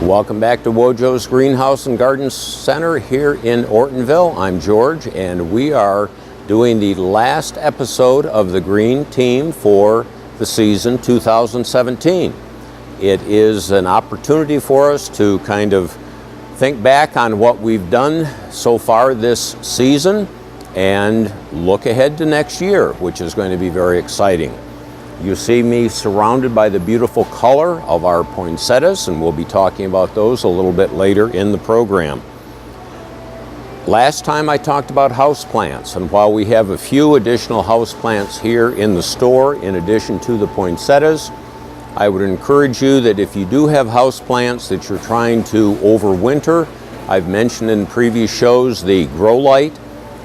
Welcome back to Wojo's Greenhouse and Garden Center here in Ortonville. I'm George, and we are doing the last episode of the Green Team for the season 2017. It is an opportunity for us to kind of think back on what we've done so far this season and look ahead to next year, which is going to be very exciting. You see me surrounded by the beautiful color of our poinsettias, and we'll be talking about those a little bit later in the program. Last time I talked about houseplants, and while we have a few additional houseplants here in the store in addition to the poinsettias, I would encourage you that if you do have houseplants that you're trying to overwinter, I've mentioned in previous shows the grow light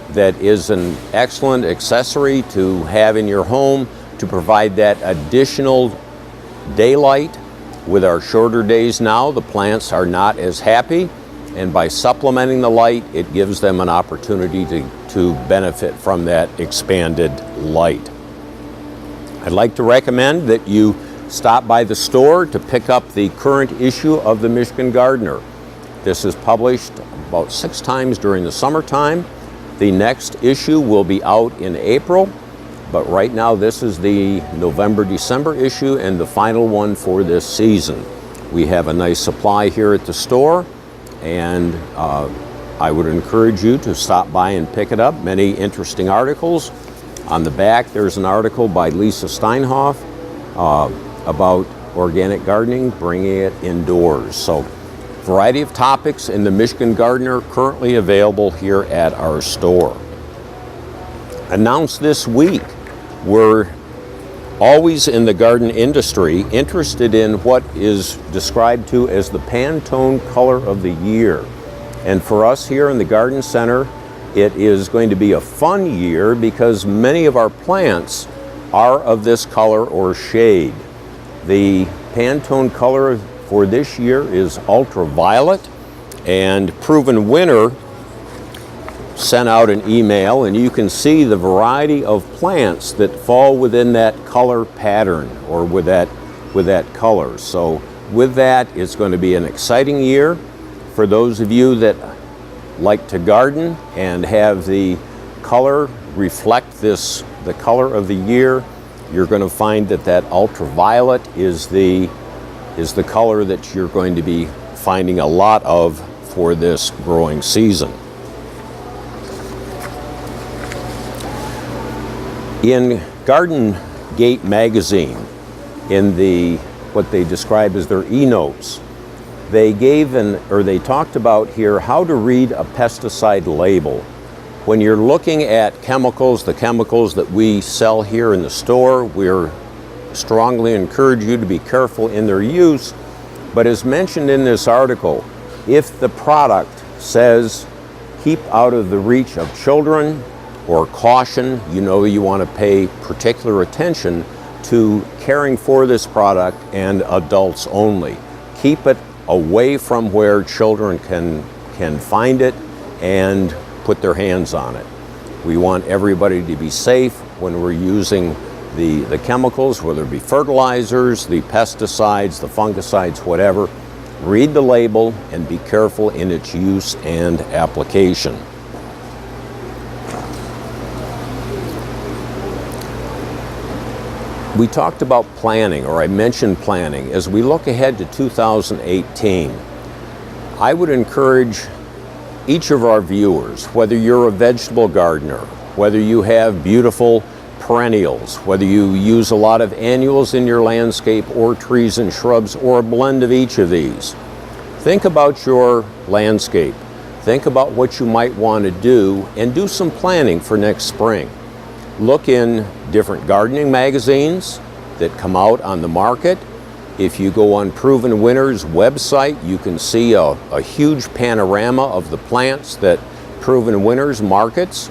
that is an excellent accessory to have in your home to provide that additional daylight. With our shorter days now, the plants are not as happy, and by supplementing the light, it gives them an opportunity to benefit from that expanded light. I'd like to recommend that you stop by the store to pick up the current issue of the Michigan Gardener. This is published about 6 times during the summertime. The next issue will be out in April. But right now, this is the November-December issue and the final one for this season. We have a nice supply here at the store, and I would encourage you to stop by and pick it up. Many interesting articles. On the back, there's an article by Lisa Steinhoff about organic gardening, bringing it indoors. So, variety of topics in the Michigan Gardener currently available here at our store. Announced this week, we're always in the garden industry interested in what is described to as the Pantone color of the year. And for us here in the Garden Center, it is going to be a fun year because many of our plants are of this color or shade. The Pantone color for this year is ultraviolet, and Proven Winner sent out an email, and you can see the variety of plants that fall within that color pattern or with that color. So with that, it's going to be an exciting year for those of you that like to garden and have the color reflect the color of the year. You're going to find that ultraviolet is the color that you're going to be finding a lot of for this growing season. In Garden Gate magazine, in what they describe as their e-notes, they talked about here how to read a pesticide label. When you're looking at chemicals, the chemicals that we sell here in the store, we're strongly encourage you to be careful in their use. But as mentioned in this article, if the product says keep out of the reach of children, or caution, you want to pay particular attention to caring for this product and adults only. Keep it away from where children can find it and put their hands on it. We want everybody to be safe when we're using the chemicals, whether it be fertilizers, the pesticides, the fungicides, whatever. Read the label and be careful in its use and application. We talked about planning, or I mentioned planning. As we look ahead to 2018, I would encourage each of our viewers, whether you're a vegetable gardener, whether you have beautiful perennials, whether you use a lot of annuals in your landscape or trees and shrubs or a blend of each of these, think about your landscape. Think about what you might want to do and do some planning for next spring. Look in different gardening magazines that come out on the market. If you go on Proven Winner's website, you can see a huge panorama of the plants that Proven Winners markets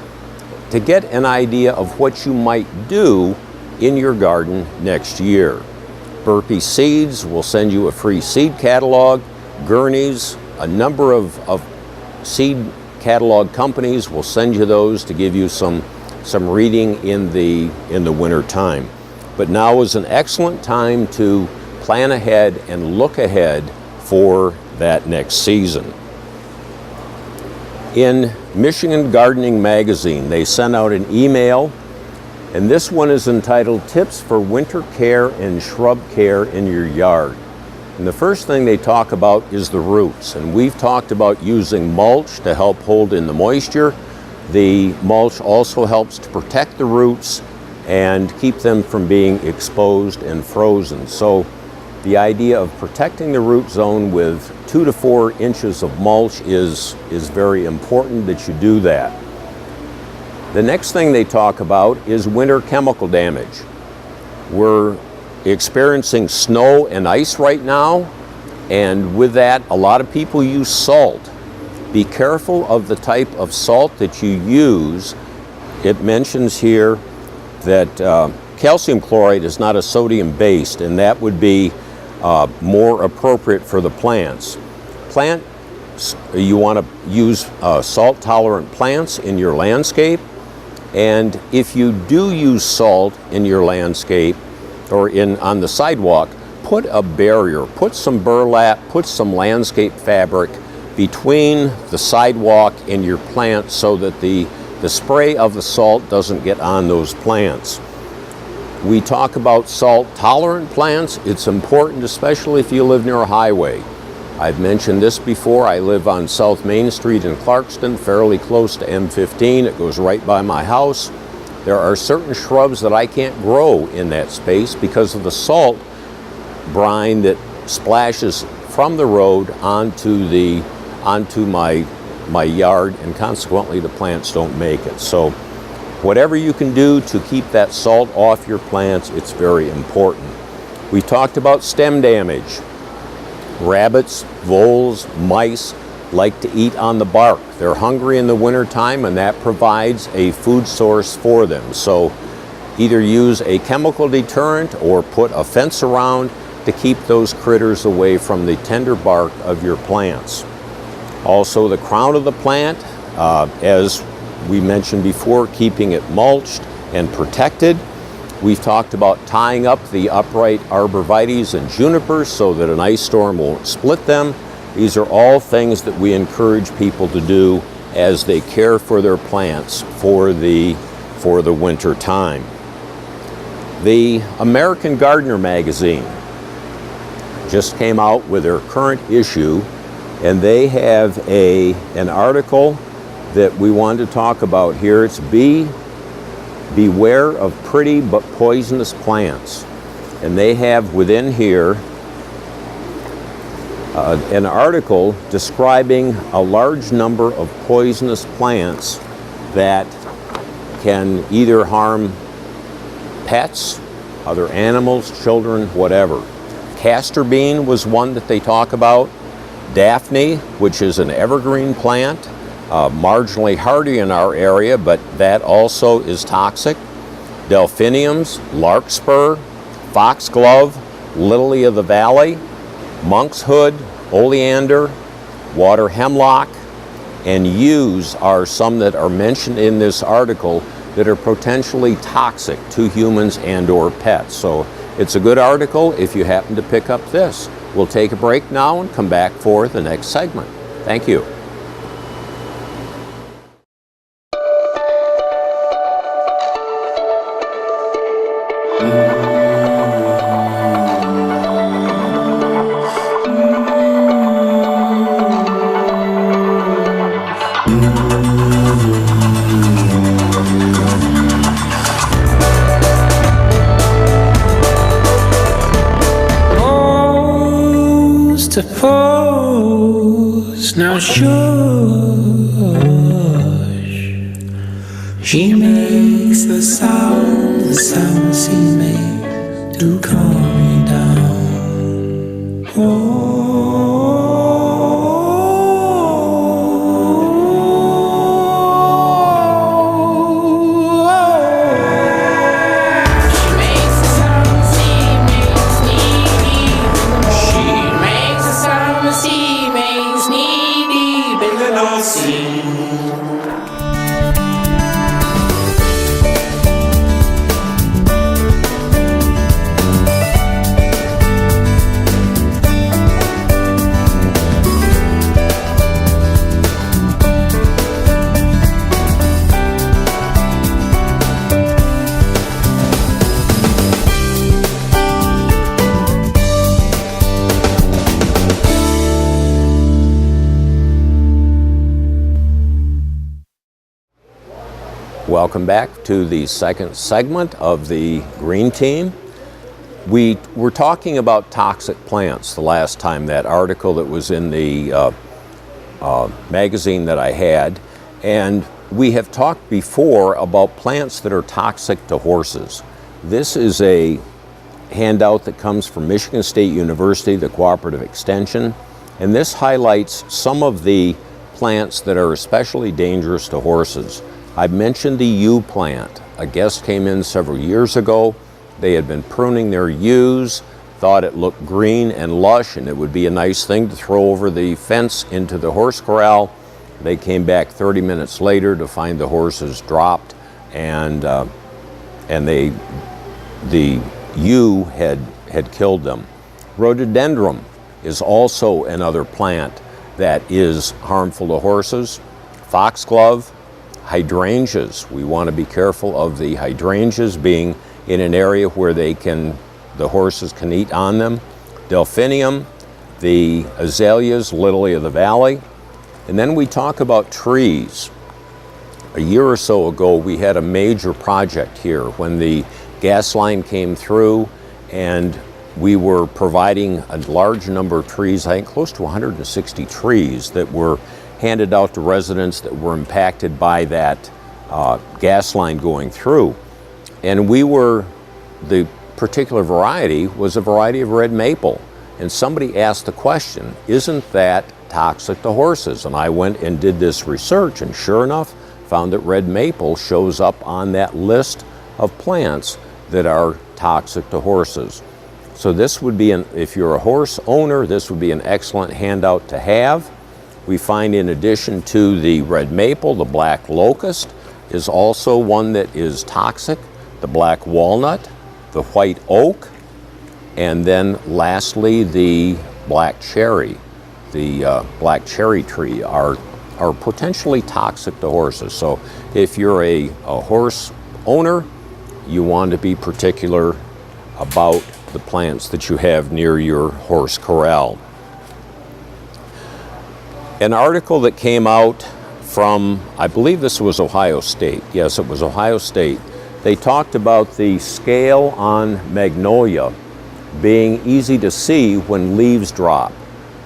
to get an idea of what you might do in your garden next year. Burpee Seeds will send you a free seed catalog. Gurney's, a number of seed catalog companies will send you those to give you some reading in the winter time. But now is an excellent time to plan ahead and look ahead for that next season. In Michigan Gardening Magazine, they sent out an email, and this one is entitled Tips for Winter Care and Shrub Care in Your Yard. And the first thing they talk about is the roots, and we've talked about using mulch to help hold in the moisture. The mulch also helps to protect the roots and keep them from being exposed and frozen. So the idea of protecting the root zone with 2 to 4 inches of mulch is very important that you do that. The next thing they talk about is winter chemical damage. We're experiencing snow and ice right now, and with that, a lot of people use salt. Be careful of the type of salt that you use. It mentions here that calcium chloride is not a sodium based, and that would be more appropriate for the plants. You want to use salt tolerant plants in your landscape, and if you do use salt in your landscape or on the sidewalk, put a barrier, put some burlap, put some landscape fabric between the sidewalk and your plants so that the spray of the salt doesn't get on those plants. We talk about salt-tolerant plants. It's important, especially if you live near a highway. I've mentioned this before. I live on South Main Street in Clarkston, fairly close to M15. It goes right by my house. There are certain shrubs that I can't grow in that space because of the salt brine that splashes from the road onto my yard, and consequently the plants don't make it. So whatever you can do to keep that salt off your plants, it's very important. We talked about stem damage. Rabbits, voles, mice like to eat on the bark. They're hungry in the wintertime, and that provides a food source for them. So either use a chemical deterrent or put a fence around to keep those critters away from the tender bark of your plants. Also, the crown of the plant, as we mentioned before, keeping it mulched and protected. We've talked about tying up the upright arborvitaes and junipers so that an ice storm won't split them. These are all things that we encourage people to do as they care for their plants for the winter time. The American Gardener magazine just came out with their current issue, and they have an article that we wanted to talk about here. It's Beware of Pretty but Poisonous Plants. And they have within here an article describing a large number of poisonous plants that can either harm pets, other animals, children, whatever. Castor bean was one that they talk about. Daphne, which is an evergreen plant, marginally hardy in our area, but that also is toxic. Delphiniums, larkspur, foxglove, lily of the valley, monkshood, oleander, water hemlock, and yews are some that are mentioned in this article that are potentially toxic to humans and or pets. So it's a good article if you happen to pick up this. We'll take a break now and come back for the next segment. Thank you. Suppose now shush, she makes the sound she makes to calm me down. Welcome back to the second segment of the Green Team. We were talking about toxic plants the last time, that article that was in the magazine that I had, and we have talked before about plants that are toxic to horses. This is a handout that comes from Michigan State University, the Cooperative Extension, and this highlights some of the plants that are especially dangerous to horses. I mentioned the yew plant. A guest came in several years ago. They had been pruning their yews, thought it looked green and lush and it would be a nice thing to throw over the fence into the horse corral. They came back 30 minutes later to find the horses dropped, and the yew had killed them. Rhododendron is also another plant that is harmful to horses. Foxglove, hydrangeas. We want to be careful of the hydrangeas being in an area where the horses can eat on them. Delphinium, the azaleas, lily of the valley. And then we talk about trees. A year or so ago, we had a major project here when the gas line came through, and we were providing a large number of trees, I think close to 160 trees that were handed out to residents that were impacted by that gas line going through. And the particular variety was a variety of red maple. And somebody asked the question, isn't that toxic to horses? And I went and did this research, and sure enough, found that red maple shows up on that list of plants that are toxic to horses. So this would be, if you're a horse owner, this would be an excellent handout to have. We find, in addition to the red maple, the black locust is also one that is toxic, the black walnut, the white oak, and then lastly the black cherry. The black cherry tree are potentially toxic to horses. So if you're a horse owner, you want to be particular about the plants that you have near your horse corral. An article that came out from, I believe this was Ohio State. Yes, it was Ohio State. They talked about the scale on magnolia being easy to see when leaves drop.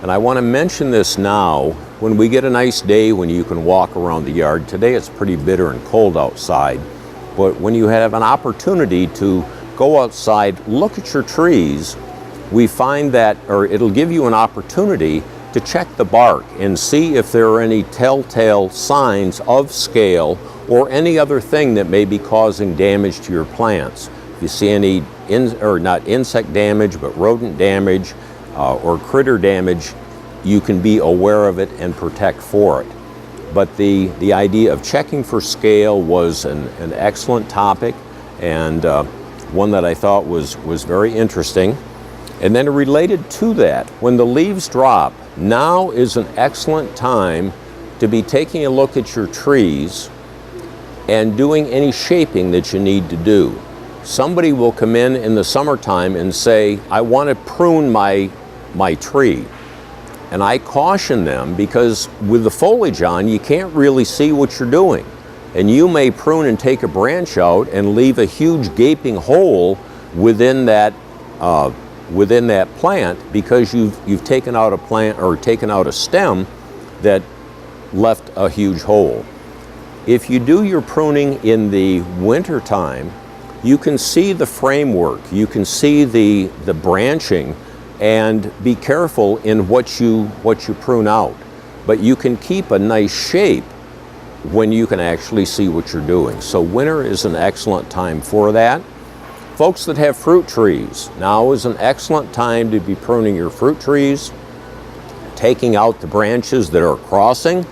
And I want to mention this now. When we get a nice day when you can walk around the yard, today it's pretty bitter and cold outside, but when you have an opportunity to go outside, look at your trees, we find that, or it'll give you an opportunity to check the bark and see if there are any telltale signs of scale or any other thing that may be causing damage to your plants. If you see any, not insect damage, but rodent damage or critter damage, you can be aware of it and protect for it. But the idea of checking for scale was an excellent topic, and one that I thought was very interesting. And then related to that, when the leaves drop, now is an excellent time to be taking a look at your trees and doing any shaping that you need to do. Somebody will come in the summertime and say, I want to prune my tree. And I caution them, because with the foliage on, you can't really see what you're doing. And you may prune and take a branch out and leave a huge gaping hole within that plant, because you've taken out a plant or taken out a stem that left a huge hole. If you do your pruning in the winter time, you can see the framework, you can see the branching, and be careful in what you prune out. But you can keep a nice shape when you can actually see what you're doing. So winter is an excellent time for that. Folks that have fruit trees, now is an excellent time to be pruning your fruit trees, taking out the branches that are crossing,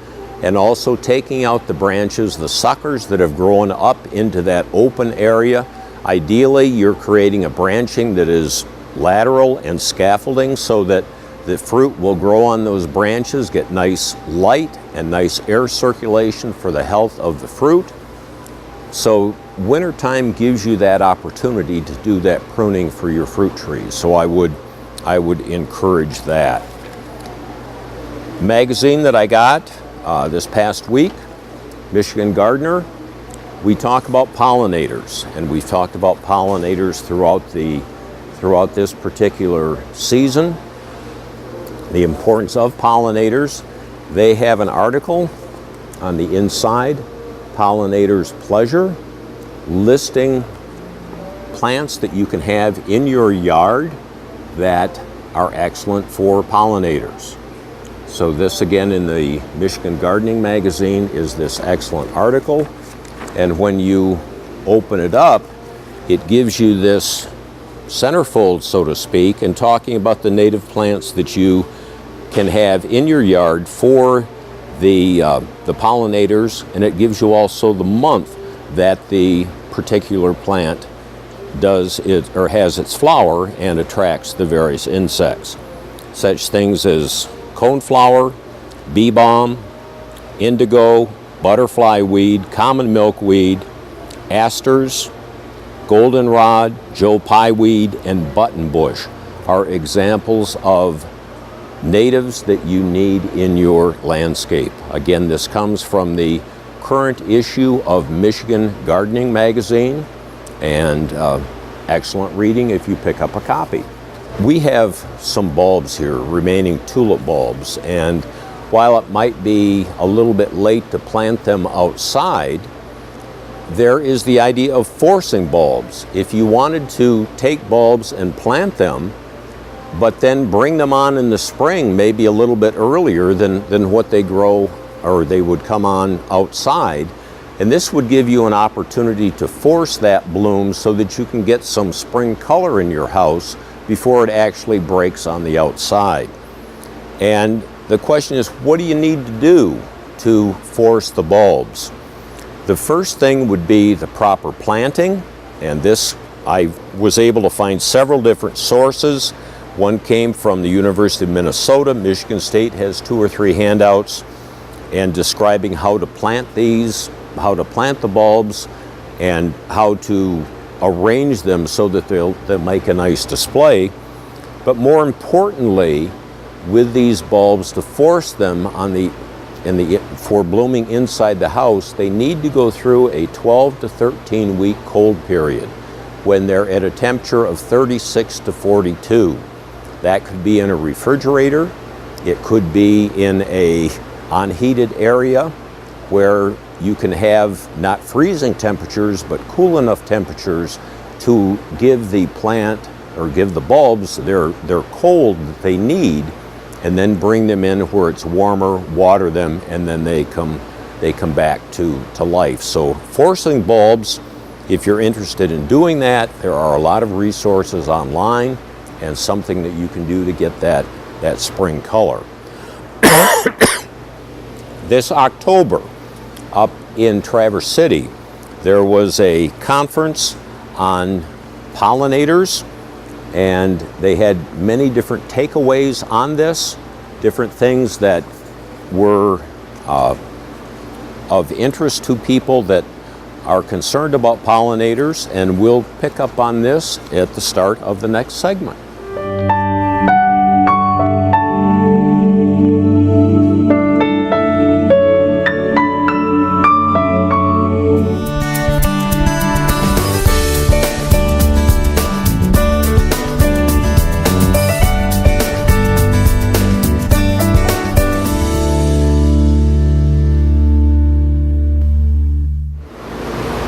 and also taking out the branches, the suckers that have grown up into that open area. Ideally, you're creating a branching that is lateral and scaffolding so that the fruit will grow on those branches, get nice light and nice air circulation for the health of the fruit. So wintertime gives you that opportunity to do that pruning for your fruit trees. So I would encourage that. Magazine that I got this past week, Michigan Gardener, we talk about pollinators, and we've talked about pollinators throughout this particular season. The importance of pollinators. They have an article on the inside, Pollinators Pleasure, listing plants that you can have in your yard that are excellent for pollinators. So this, again, in the Michigan Gardening Magazine, is this excellent article. And when you open it up, it gives you this centerfold, so to speak, and talking about the native plants that you can have in your yard for the pollinators, and it gives you also the month that the particular plant does it or has its flower and attracts the various insects. Such things as coneflower, bee balm, indigo, butterfly weed, common milkweed, asters, goldenrod, Joe Pye weed, and buttonbush are examples of natives that you need in your landscape. Again, this comes from the current issue of Michigan Gardening Magazine, and excellent reading if you pick up a copy. We have some bulbs here, remaining tulip bulbs, and while it might be a little bit late to plant them outside, there is the idea of forcing bulbs. If you wanted to take bulbs and plant them, but then bring them on in the spring, maybe a little bit earlier than what they grow or they would come on outside, and this would give you an opportunity to force that bloom so that you can get some spring color in your house before it actually breaks on the outside. And the question is, what do you need to do to force the bulbs? The first thing would be the proper planting, and this I was able to find several different sources. One came from the University of Minnesota. Michigan State has 2 or 3 handouts and describing how to plant these, how to plant the bulbs, and how to arrange them so that they'll make a nice display. But more importantly, with these bulbs, to force them for blooming inside the house, they need to go through a 12 to 13 week cold period when they're at a temperature of 36 to 42. That could be in a refrigerator. It could be in a unheated area where you can have not freezing temperatures but cool enough temperatures to give the plant or give the bulbs their cold that they need, and then bring them in where it's warmer, water them, and then they come back to life. So forcing bulbs, if you're interested in doing that, there are a lot of resources online and something that you can do to get that spring color. This October, up in Traverse City, there was a conference on pollinators, and they had many different takeaways on this, different things that were of interest to people that are concerned about pollinators, and we'll pick up on this at the start of the next segment.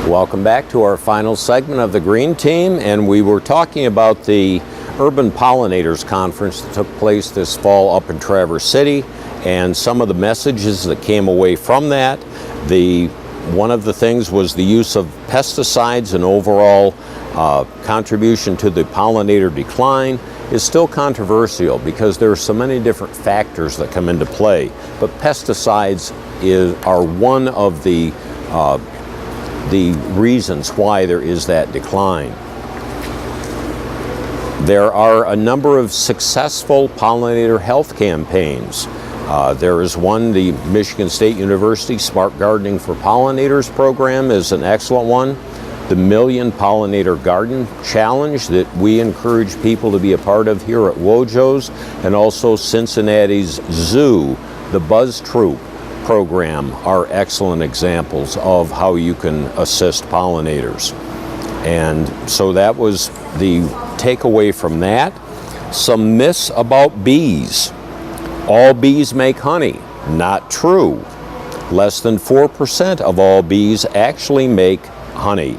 Welcome back to our final segment of the Green Team, and we were talking about the Urban Pollinators Conference that took place this fall up in Traverse City, and some of the messages that came away from that. One of the things was the use of pesticides and overall contribution to the pollinator decline is still controversial because there are so many different factors that come into play, but pesticides are one of the reasons why there is that decline. There are a number of successful pollinator health campaigns. There is one, the Michigan State University Smart Gardening for Pollinators program is an excellent one. The Million Pollinator Garden Challenge that we encourage people to be a part of here at Wojo's, and also Cincinnati's Zoo, the Buzz Troop, program are excellent examples of how you can assist pollinators. And so that was the takeaway from that. Some myths about bees. All bees make honey. Not true. Less than 4% of all bees actually make honey.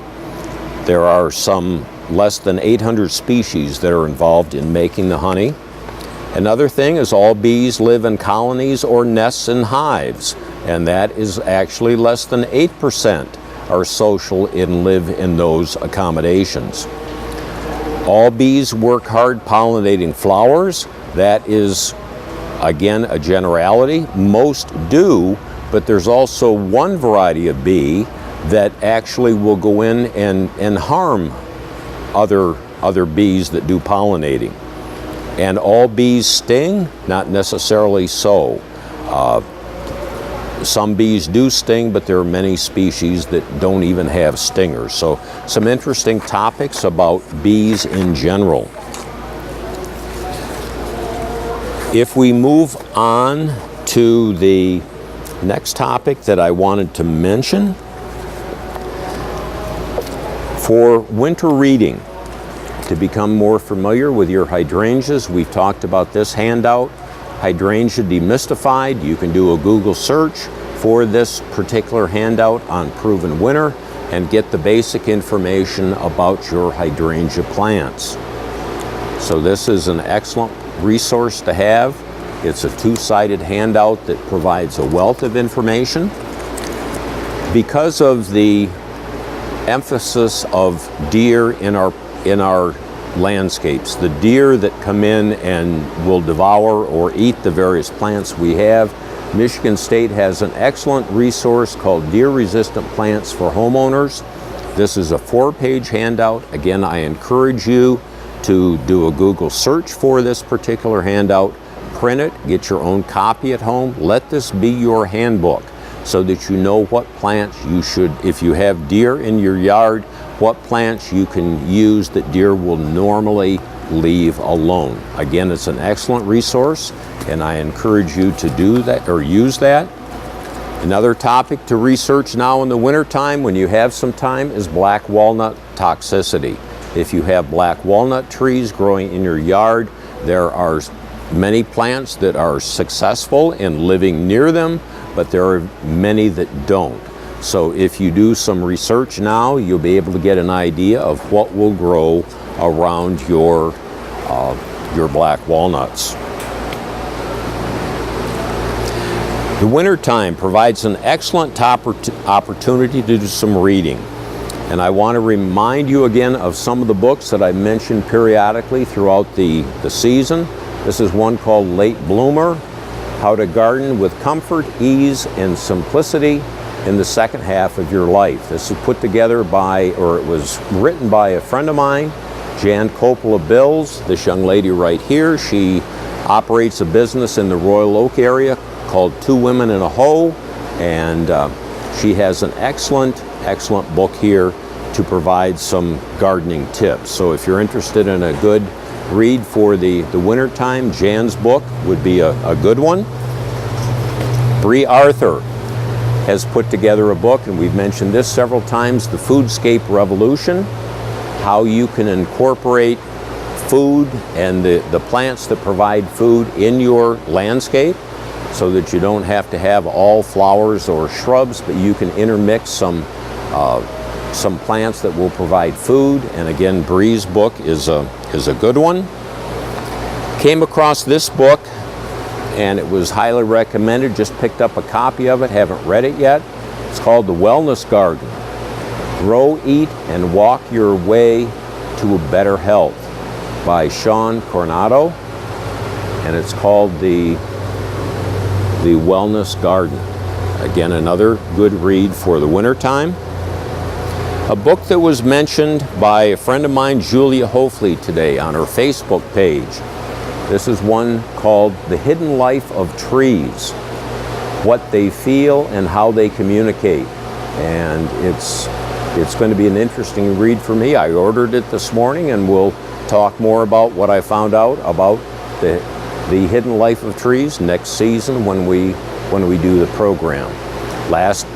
There are some less than 800 species that are involved in making the honey. Another thing is all bees live in colonies or nests in hives, and that is actually less than 8% are social and live in those accommodations. All bees work hard pollinating flowers. That is, again, a generality. Most do, but there's also one variety of bee that actually will go in and harm other bees that do pollinating. And all bees sting? Not necessarily so. Some bees do sting, but there are many species that don't even have stingers. So some interesting topics about bees in general. If we move on to the next topic that I wanted to mention, for winter reading, to become more familiar with your hydrangeas, we've talked about this handout, Hydrangea Demystified. You can do a Google search for this particular handout on Proven Winter and get the basic information about your hydrangea plants. So this is an excellent resource to have. It's a two-sided handout that provides a wealth of information. Because of the emphasis of deer in our landscapes, the deer that come in and will devour or eat the various plants we have, Michigan State has an excellent resource called Deer Resistant Plants for Homeowners. This is a 4-page handout. Again, I encourage you to do a Google search for this particular handout, print it, get your own copy at home. Let this be your handbook so that you know what plants you should, if you have deer in your yard, what plants you can use that deer will normally leave alone. Again, it's an excellent resource, and I encourage you to do that or use that. Another topic to research now in the wintertime when you have some time is black walnut toxicity. If you have black walnut trees growing in your yard, there are many plants that are successful in living near them, but there are many that don't. So if you do some research now, you'll be able to get an idea of what will grow around your black walnuts. The wintertime provides an excellent opportunity to do some reading. And I want to remind you again of some of the books that I mentioned periodically throughout the season. This is one called Late Bloomer, How to Garden with Comfort, Ease, and Simplicity in the Second Half of Your Life. This is put together it was written by a friend of mine, Jan Coppola Bills. This young lady right here, she operates a business in the Royal Oak area called Two Women and a Hoe, and she has an excellent book here to provide some gardening tips. So if you're interested in a good read for the winter time, Jan's book would be a good one. Bree Arthur has put together a book, and we've mentioned this several times, The Foodscape Revolution, how you can incorporate food and the plants that provide food in your landscape so that you don't have to have all flowers or shrubs, but you can intermix some plants that will provide food. And again, Bree's book is a good one. Came across this book, and it was highly recommended. Just picked up a copy of it, haven't read it yet. It's called The Wellness Garden, Grow, Eat, and Walk Your Way to a Better Health by Sean Coronado, and it's called The Wellness Garden. Again, another good read for the winter time. A book that was mentioned by a friend of mine, Julia Hofley, today on her Facebook page. This is one called The Hidden Life of Trees, What They Feel and How They Communicate. And it's going to be an interesting read for me. I ordered it this morning, and we'll talk more about what I found out about the hidden life of trees next season when we when we do the program. Last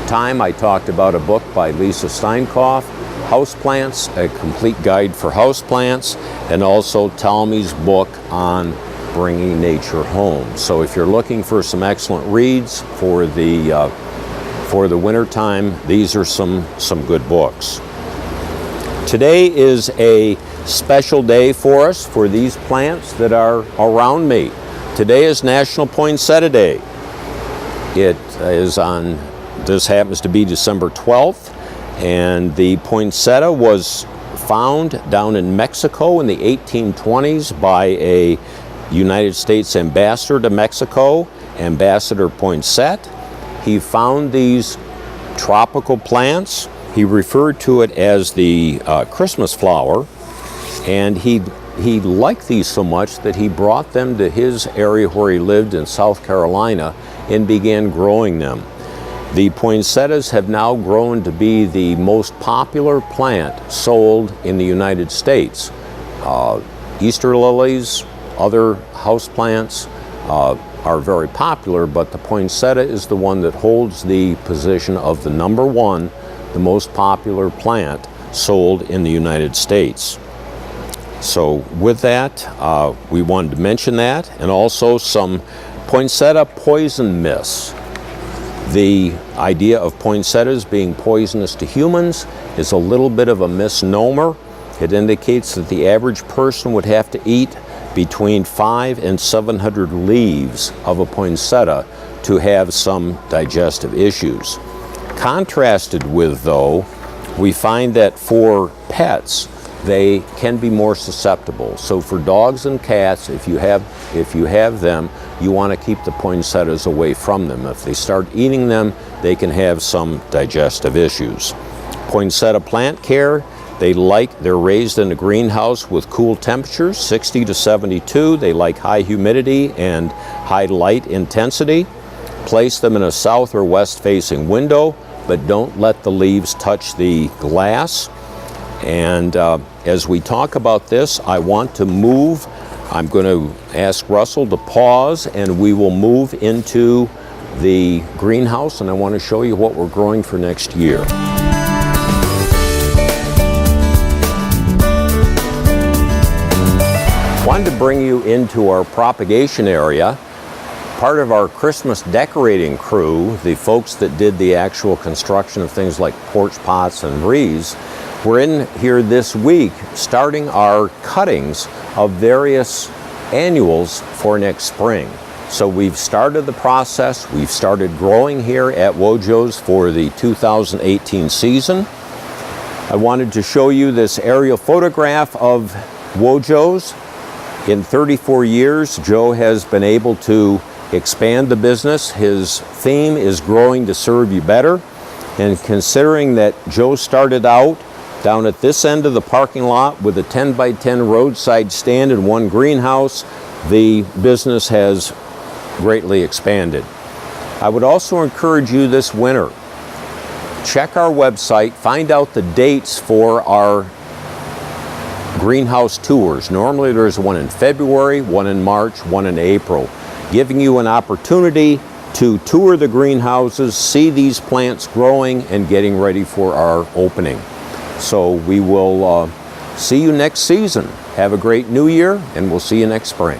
time I talked about a book by Lisa Steinkoff, Houseplants, a complete guide for houseplants, and also Talmy's book on bringing nature home. So if you're looking for some excellent reads for the winter time, these are some good books. Today is a special day for us for these plants that are around me. Today is National Poinsettia Day. This happens to be December 12th, and the poinsettia was found down in Mexico in the 1820s by a United States ambassador to Mexico, Ambassador Poinsett. He found these tropical plants. He referred to it as the Christmas flower, and he liked these so much that he brought them to his area where he lived in South Carolina and began growing them. The poinsettias have now grown to be the most popular plant sold in the United States. Easter lilies, other house plants are very popular, but the poinsettia is the one that holds the position of the number one, the most popular plant sold in the United States. So with that, we wanted to mention that, and also some poinsettia poison myths. The idea of poinsettias being poisonous to humans is a little bit of a misnomer. It indicates that the average person would have to eat between 500 and 700 leaves of a poinsettia to have some digestive issues. Contrasted with, though, we find that for pets, they can be more susceptible. So for dogs and cats, if you have them, you want to keep the poinsettias away from them. If they start eating them, they can have some digestive issues. Poinsettia plant care, they're raised in a greenhouse with cool temperatures, 60 to 72. They like high humidity and high light intensity. Place them in a south or west facing window, but don't let the leaves touch the glass. And as we talk about this, I'm going to ask Russell to pause, and we will move into the greenhouse, and I want to show you what we're growing for next year. Wanted to bring you into our propagation area. Part of our Christmas decorating crew, the folks that did the actual construction of things like porch pots and wreaths, we're in here this week starting our cuttings of various annuals for next spring. So we've started the process. We've started growing here at Wojo's for the 2018 season. I wanted to show you this aerial photograph of Wojo's. In 34 years, Joe has been able to expand the business. His theme is growing to serve you better. And considering that Joe started out down at this end of the parking lot with a 10 by 10 roadside stand and one greenhouse, the business has greatly expanded. I would also encourage you this winter, check our website, find out the dates for our greenhouse tours. Normally there's one in February, one in March, one in April, giving you an opportunity to tour the greenhouses, see these plants growing and getting ready for our opening. So we will see you next season. Have a great new year, and we'll see you next spring.